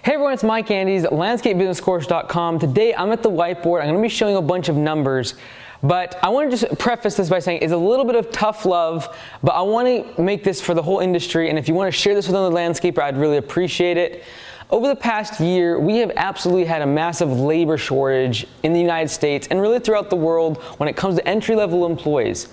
Hey everyone, it's Mike Andes, landscapebusinesscourse.com. Today I'm at the whiteboard. I'm going to be showing a bunch of numbers, but I want to just preface this by saying it's a little bit of tough love, but I want to make this for the whole industry, and if you want to share this with another landscaper, I'd really appreciate it. Over the past year, we have absolutely had a massive labor shortage in the United States and really throughout the world when it comes to entry-level employees.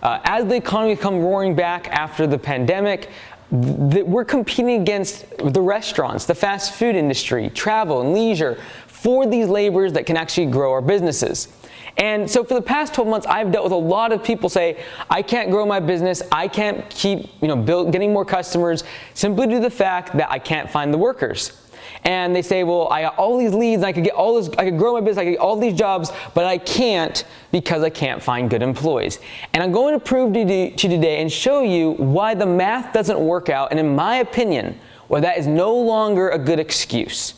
As the economy come roaring back after the pandemic, we're competing against the restaurants, the fast food industry, travel and leisure for these laborers that can actually grow our businesses. And so for the past 12 months, I've dealt with a lot of people say, I can't grow my business, I can't keep getting more customers simply due to the fact that I can't find the workers. And they say, well, I got all these leads, I could get all this, I could grow my business, I could get all these jobs, but I can't because I can't find good employees. And I'm going to prove to you today and show you why the math doesn't work out, and in my opinion, why that is no longer a good excuse.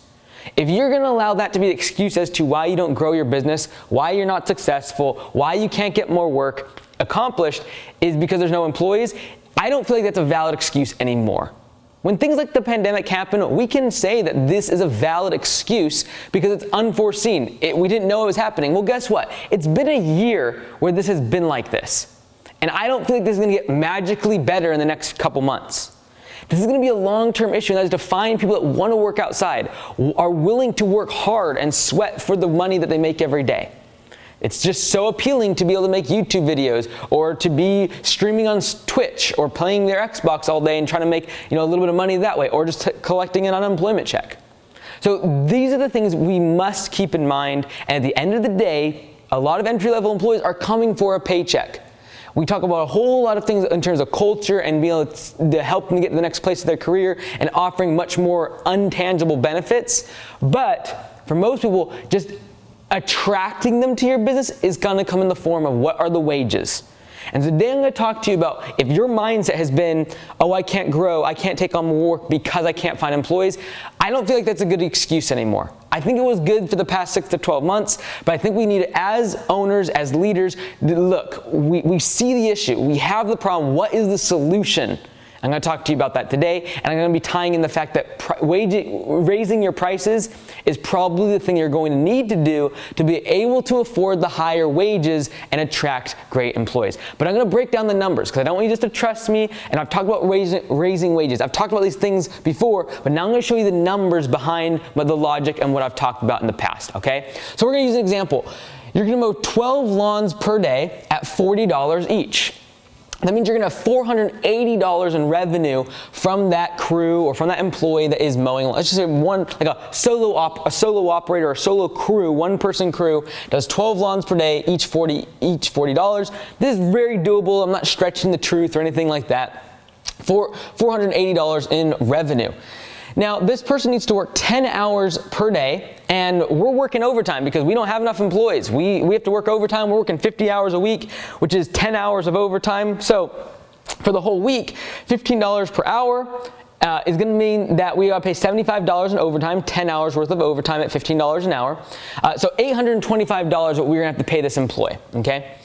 If you're going to allow that to be the excuse as to why you don't grow your business, why you're not successful, why you can't get more work accomplished is because there's no employees, I don't feel like that's a valid excuse anymore. When things like the pandemic happen, we can say that this is a valid excuse because it's unforeseen. We didn't know it was happening. Well, guess what? It's been a year where this has been like this. And I don't feel like this is going to get magically better in the next couple months. This is going to be a long-term issue, and that is to find people that want to work outside, are willing to work hard and sweat for the money that they make every day. It's just so appealing to be able to make YouTube videos or to be streaming on Twitch or playing their Xbox all day and trying to make a little bit of money that way, or just collecting an unemployment check. So these are the things we must keep in mind, and at the end of the day, a lot of entry-level employees are coming for a paycheck. We talk about a whole lot of things in terms of culture and being able to help them get to the next place of their career and offering much more untangible benefits, but for most people, just attracting them to your business is going to come in the form of what are the wages. And today I'm going to talk to you about if your mindset has been, oh, I can't grow, I can't take on more work because I can't find employees. I don't feel like that's a good excuse anymore. I think it was good for the past 6 to 12 months, but I think we need, as owners, as leaders, look, we see the issue, we have the problem, what is the solution? I'm going to talk to you about that today, and I'm going to be tying in the fact that raising your prices is probably the thing you're going to need to do to be able to afford the higher wages and attract great employees. But I'm going to break down the numbers because I don't want you just to trust me, and I've talked about raising wages. I've talked about these things before, but now I'm going to show you the numbers behind the logic and what I've talked about in the past, okay? So we're going to use an example. You're going to mow 12 lawns per day at $40 each. That means you're going to have $480 in revenue from that crew or from that employee that is mowing. Let's just say a solo operator or solo crew, one-person crew, does 12 lawns per day, each $40. This is very doable. I'm not stretching the truth or anything like that. For $480 in revenue. Now, this person needs to work 10 hours per day, and we're working overtime because we don't have enough employees. We have to work overtime. We're working 50 hours a week, which is 10 hours of overtime. So for the whole week, $15 per hour is going to mean that we got to pay $75 in overtime, 10 hours worth of overtime at $15 an hour. So $825 what we're going to have to pay this employee, okay?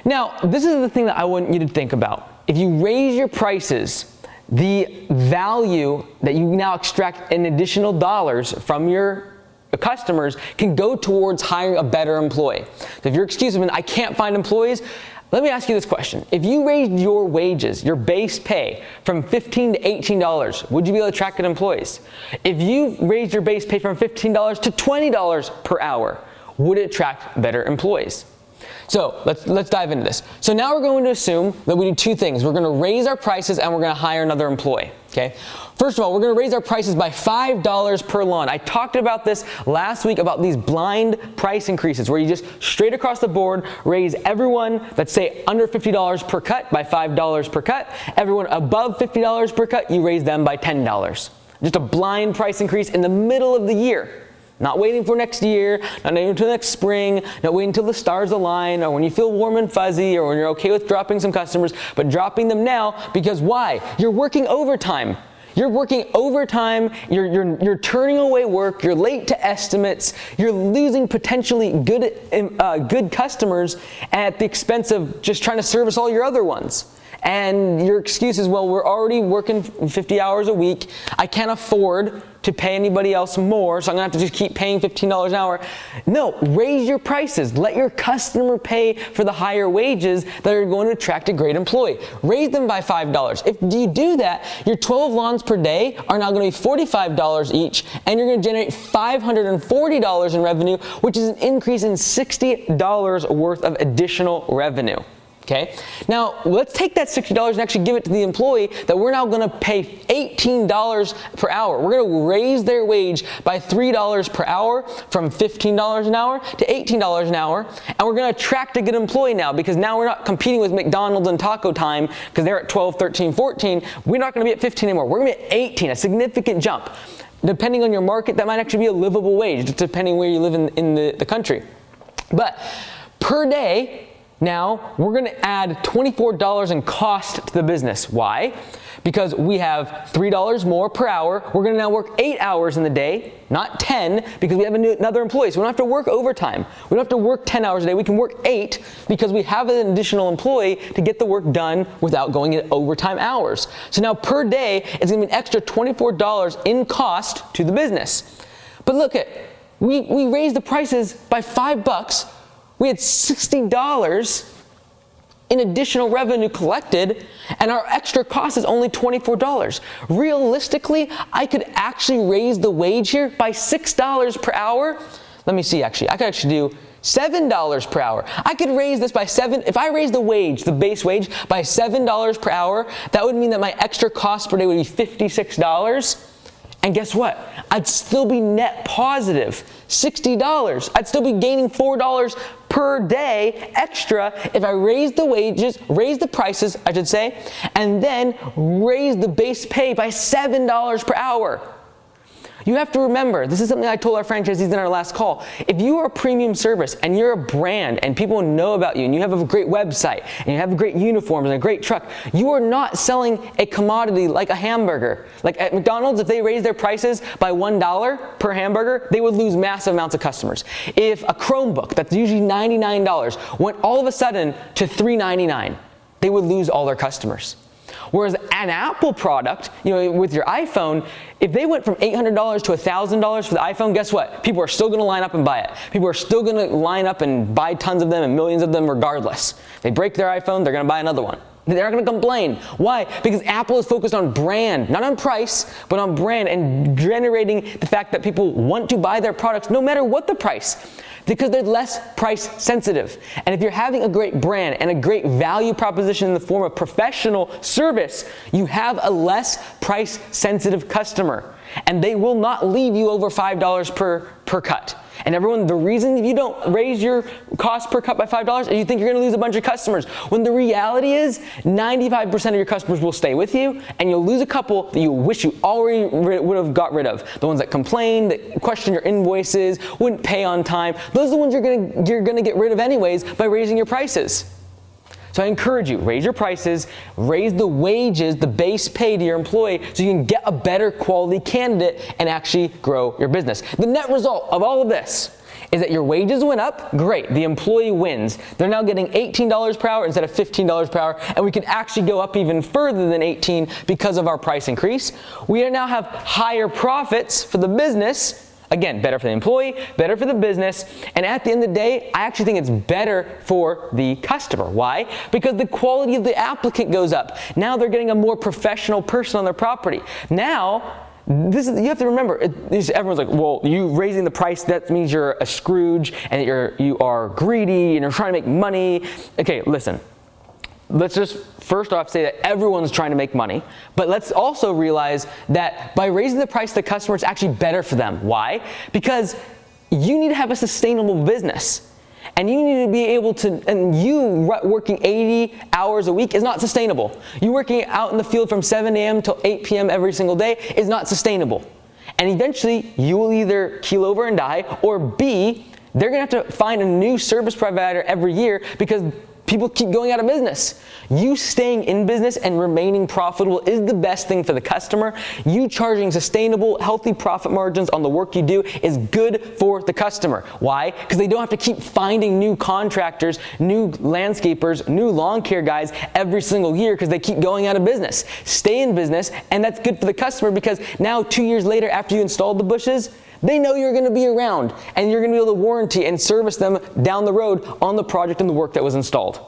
Now, this is the thing that I want you to think about. If you raise your prices, the value that you now extract in additional dollars from your customers can go towards hiring a better employee. So if your excuse has been, I can't find employees, let me ask you this question. If you raised your wages, your base pay, from $15 to $18, would you be able to attract good employees? If you raised your base pay from $15 to $20 per hour, would it attract better employees? So let's dive into this. So now we're going to assume that we do two things. We're going to raise our prices and we're going to hire another employee, okay? First of all, we're going to raise our prices by $5 per lawn. I talked about this last week about these blind price increases where you just straight across the board raise everyone that's say under $50 per cut by $5 per cut. Everyone above $50 per cut, you raise them by $10. Just a blind price increase in the middle of the year. Not waiting for next year, not waiting until next spring, not waiting until the stars align, or when you feel warm and fuzzy, or when you're okay with dropping some customers, but dropping them now because why? You're working overtime. You're working overtime, you're turning away work, you're late to estimates, you're losing potentially good customers at the expense of just trying to service all your other ones. And your excuse is, well, we're already working 50 hours a week. I can't afford to pay anybody else more, so I'm gonna have to just keep paying $15 an hour. No, raise your prices. Let your customer pay for the higher wages that are going to attract a great employee. Raise them by $5. If you do that, your 12 lawns per day are now gonna be $45 each, and you're gonna generate $540 in revenue, which is an increase in $60 worth of additional revenue. Okay? Now, let's take that $60 and actually give it to the employee that we're now going to pay $18 per hour. We're going to raise their wage by $3 per hour from $15 an hour to $18 an hour. And we're going to attract a good employee now, because now we're not competing with McDonald's and Taco Time because they're at 12, 13, 14. We're not going to be at 15 anymore. We're going to be at 18, a significant jump. Depending on your market, that might actually be a livable wage, depending where you live in the country. But per day, now, we're going to add $24 in cost to the business. Why? Because we have $3 more per hour. We're going to now work 8 hours in the day, not 10, because we have another employee. So we don't have to work overtime. We don't have to work 10 hours a day. We can work 8 because we have an additional employee to get the work done without going in overtime hours. So now per day, it's going to be an extra $24 in cost to the business. But look we raised the prices by $5. We had $60 in additional revenue collected, and our extra cost is only $24. Realistically, I could actually raise the wage here by $6 per hour. Let me see, actually. I could actually do $7 per hour. I could raise this by if I raise the wage, the base wage, by $7 per hour, that would mean that my extra cost per day would be $56. And guess what? I'd still be net positive, $60. I'd still be gaining $4 per day extra if I raise the wages, raise the prices, I should say, and then raise the base pay by $7 per hour. You have to remember, this is something I told our franchisees in our last call. If you are a premium service and you're a brand and people know about you and you have a great website and you have great uniforms and a great truck, you are not selling a commodity like a hamburger. Like at McDonald's, if they raise their prices by $1 per hamburger, they would lose massive amounts of customers. If a Chromebook that's usually $99 went all of a sudden to $3.99, they would lose all their customers. Whereas an Apple product, with your iPhone, if they went from $800 to $1,000 for the iPhone, guess what? People are still going to line up and buy it. People are still going to line up and buy tons of them and millions of them regardless. If they break their iPhone, they're going to buy another one. They're not going to complain. Why? Because Apple is focused on brand, not on price, but on brand and generating the fact that people want to buy their products no matter what the price, because they're less price sensitive. And if you're having a great brand and a great value proposition in the form of professional service, you have a less price sensitive customer, and they will not leave you over $5 per cut. And everyone, the reason you don't raise your cost per cut by $5 is you think you're going to lose a bunch of customers. When the reality is 95% of your customers will stay with you, and you'll lose a couple that you wish you already would have got rid of. The ones that complain, that question your invoices, wouldn't pay on time. Those are the ones you're going to get rid of anyways by raising your prices. So I encourage you, raise your prices, raise the wages, the base pay to your employee so you can get a better quality candidate and actually grow your business. The net result of all of this is that your wages went up, great, the employee wins. They're now getting $18 per hour instead of $15 per hour, and we can actually go up even further than 18 because of our price increase. We now have higher profits for the business. Again, better for the employee, better for the business, and at the end of the day, I actually think it's better for the customer. Why? Because the quality of the applicant goes up. Now they're getting a more professional person on their property. Now, you have to remember, everyone's like, well, you raising the price, that means you're a Scrooge and you are greedy and you're trying to make money. Okay, listen. Let's just first off say that everyone's trying to make money, but let's also realize that by raising the price to the customer, it's actually better for them. Why? Because you need to have a sustainable business, and you need to be able to, and you working 80 hours a week is not sustainable. You working out in the field from 7 a.m. till 8 p.m. every single day is not sustainable. And eventually, you will either keel over and die, or B, they're gonna have to find a new service provider every year because people keep going out of business. You staying in business and remaining profitable is the best thing for the customer. You charging sustainable, healthy profit margins on the work you do is good for the customer. Why? Because they don't have to keep finding new contractors, new landscapers, new lawn care guys every single year because they keep going out of business. Stay in business, and that's good for the customer because now 2 years later after you installed the bushes, they know you're going to be around and you're going to be able to warranty and service them down the road on the project and the work that was installed.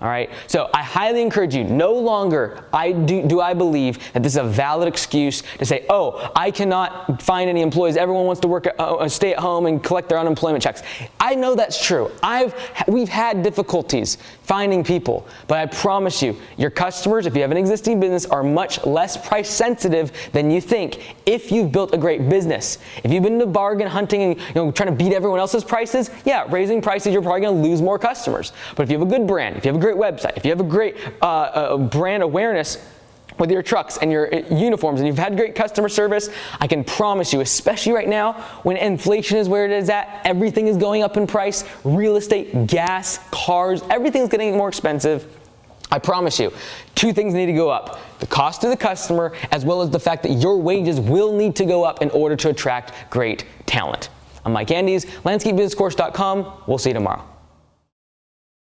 All right, so I highly encourage you, no longer do I believe that this is a valid excuse to say, oh, I cannot find any employees. Everyone wants to work, stay at home and collect their unemployment checks. I know that's true. We've had difficulties finding people, but I promise you, your customers, if you have an existing business, are much less price sensitive than you think if you've built a great business. If you've been into bargain hunting and trying to beat everyone else's prices, yeah, raising prices, you're probably going to lose more customers. But if you have a good brand, if you have a great website, if you have a great brand awareness with your trucks and your uniforms and you've had great customer service, I can promise you, especially right now when inflation is where it is at, everything is going up in price, real estate, gas, cars, everything's getting more expensive. I promise you, two things need to go up. The cost to the customer as well as the fact that your wages will need to go up in order to attract great talent. I'm Mike Andes, landscapebusinesscourse.com. We'll see you tomorrow.